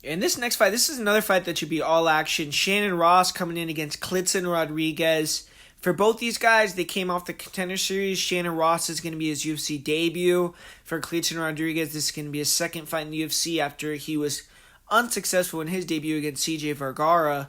In this next fight, this is another fight that should be all action. Shannon Ross coming in against Kleydson Rodrigues. For both these guys, they came off the Contender Series. Shannon Ross is going to be his UFC debut. For Kleydson Rodrigues, this is going to be his second fight in the UFC after he was unsuccessful in his debut against CJ Vergara.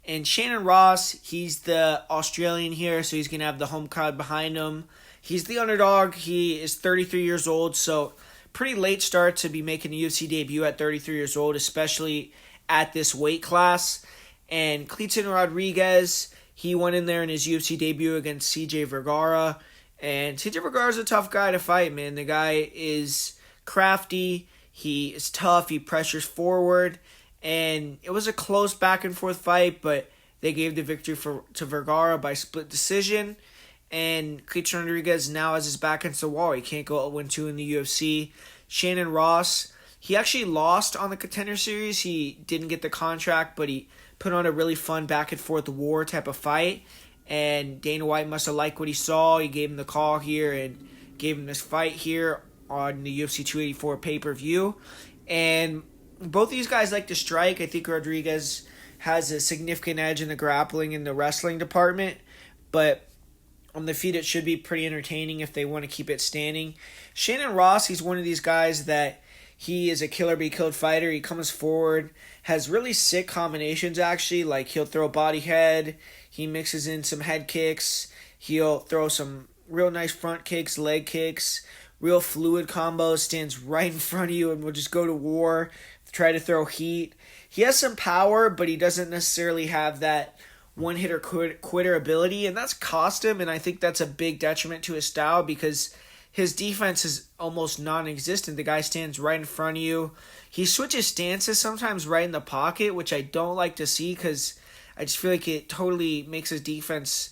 And Shannon Ross, he's the Australian here, so he's going to have the home crowd behind him. He's the underdog. He is 33 years old, so pretty late start to be making a UFC debut at 33 years old, especially at this weight class. And Kleydson Rodrigues, he went in there in his UFC debut against CJ Vergara. And CJ Vergara's a tough guy to fight, man. The guy is crafty. He is tough. He pressures forward. And it was a close back and forth fight, but they gave the victory to Vergara by split decision. And Kleydson Rodrigues now has his back against the wall. He can't go 0-2 in the UFC. Shannon Ross, he actually lost on the Contender Series. He didn't get the contract, but he put on a really fun back and forth war type of fight. And Dana White must have liked what he saw. He gave him the call here and gave him this fight here on the UFC 284 pay-per-view. And both these guys like to strike. I think Rodrigues has a significant edge in the grappling and the wrestling department, but on the feet, it should be pretty entertaining if they want to keep it standing. Shannon Ross, he's one of these guys that he is a killer-be-killed fighter. He comes forward, has really sick combinations, actually. Like, he'll throw body head. He mixes in some head kicks. He'll throw some real nice front kicks, leg kicks, real fluid combos, stands right in front of you and will just go to war, try to throw heat. He has some power, but he doesn't necessarily have that one-hitter quitter ability, and that's cost him, and I think that's a big detriment to his style because his defense is almost non-existent. The guy stands right in front of you. He switches stances sometimes right in the pocket, which I don't like to see because I just feel like it totally makes his defense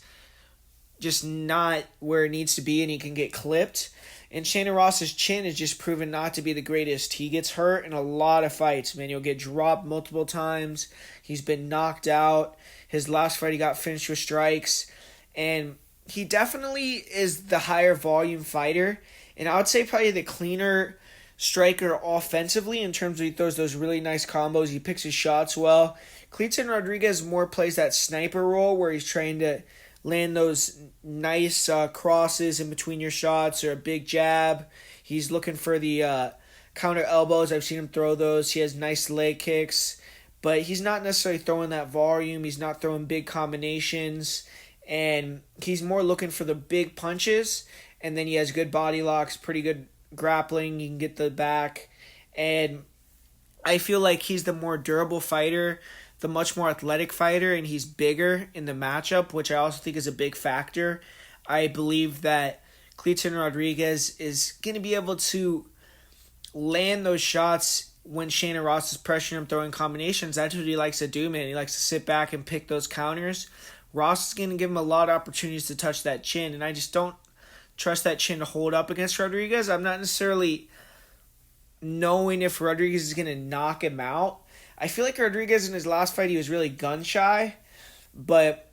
just not where it needs to be, and he can get clipped. And Shannon Ross's chin is just proven not to be the greatest. He gets hurt in a lot of fights, man. He'll get dropped multiple times. He's been knocked out. His last fight, he got finished with strikes. And he definitely is the higher volume fighter. And I would say probably the cleaner striker offensively in terms of he throws those really nice combos. He picks his shots well. Kleydson Rodrigues more plays that sniper role where he's trying to land those nice crosses in between your shots or a big jab. He's looking for the counter elbows. I've seen him throw those. He has nice leg kicks, but he's not necessarily throwing that volume. He's not throwing big combinations, and he's more looking for the big punches, and then he has good body locks, pretty good grappling. He can get the back, and I feel like he's the more durable fighter, the much more athletic fighter, and he's bigger in the matchup, which I also think is a big factor. I believe that Kleydson Rodrigues is going to be able to land those shots when Shannon Ross is pressuring him, throwing combinations. That's what he likes to do, man. He likes to sit back and pick those counters. Ross is going to give him a lot of opportunities to touch that chin, and I just don't trust that chin to hold up against Rodrigues. I'm not necessarily knowing if Rodrigues is going to knock him out. I feel like Rodrigues in his last fight, he was really gun-shy, but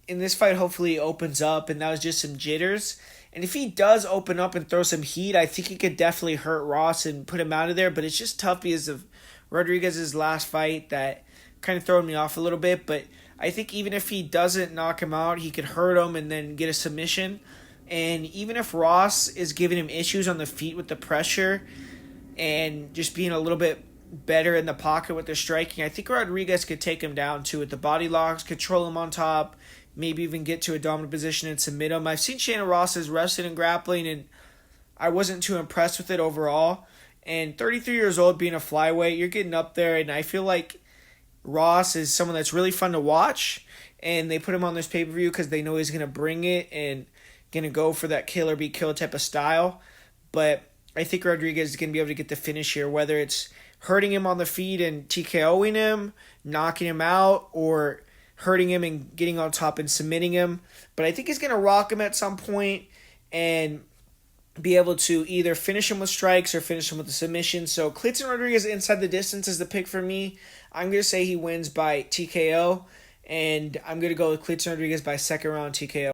in this fight, hopefully he opens up, and that was just some jitters. And if he does open up and throw some heat, I think he could definitely hurt Ross and put him out of there, but it's just tough because of Rodrigues' last fight that kind of thrown me off a little bit, but I think even if he doesn't knock him out, he could hurt him and then get a submission. And even if Ross is giving him issues on the feet with the pressure and just being a little bit better in the pocket with the striking, I think Rodrigues could take him down too with the body locks, control him on top, maybe even get to a dominant position and submit him. I've seen Shannon Ross's wrestling and grappling, and I wasn't too impressed with it overall. And 33 years old, being a flyweight, you're getting up there, and I feel like Ross is someone that's really fun to watch, and they put him on this pay-per-view because they know he's going to bring it and going to go for that kill-or-be-killed type of style. But I think Rodrigues is going to be able to get the finish here, whether it's hurting him on the feet and TKOing him, knocking him out, or hurting him and getting on top and submitting him. But I think he's going to rock him at some point and be able to either finish him with strikes or finish him with a submission. So Kleydson Rodrigues inside the distance is the pick for me. I'm going to say he wins by TKO, and I'm going to go with Kleydson Rodrigues by second round TKO.